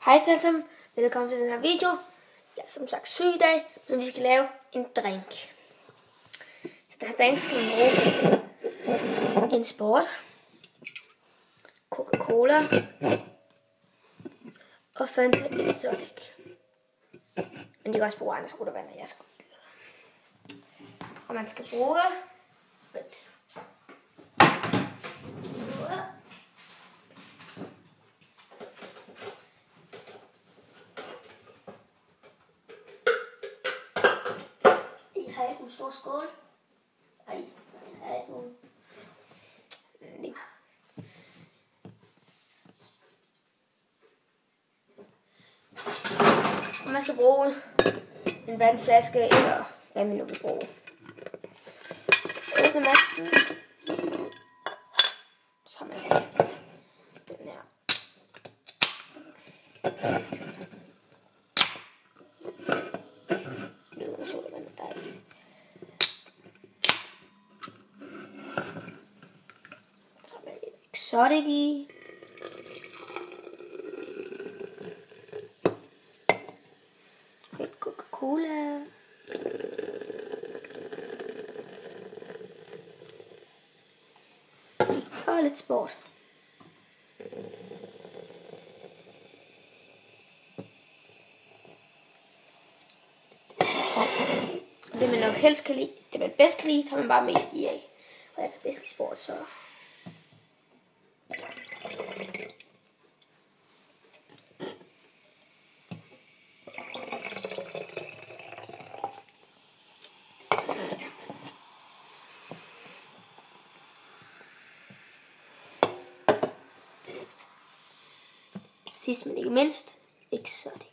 Hej alle sammen, velkommen til den her video. Jeg er som sagt syg i dag, men vi skal lave en drink. Så den her drink skal vi bruge en Sport, Coca-Cola og Fanta Exotic. Men de kan også bruge andre sodavand, og jeg skal. Og man skal bruge har jeg en stor skål. Ej, jeg har ikke nogen. Lige. Og man skal bruge en vandflaske, eller hvad man nu vil bruge. Så åbner man den. Så har man den her. Nu så det vandet dejligt. Så har man lidt Exotic i. Lidt Coca-Cola. Og lidt Sport. Det man nok helst kan lide, det man bedst kan lide, tager man bare mest i af. Og jeg kan bedst lide Sport, så. Sidst men ikke mindst, Exotic.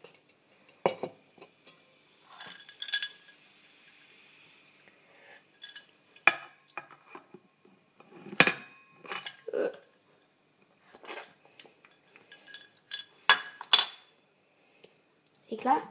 Er I klar?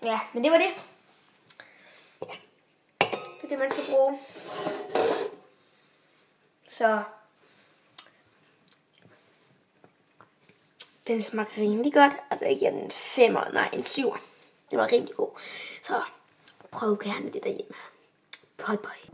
Ja, men det var det. Det er det, man skal bruge. Så den smagte rimelig godt. Altså ikke en 5'er, nej en 7'er. Den var rimelig god. Så prøv gerne det derhjemme. Bye bye.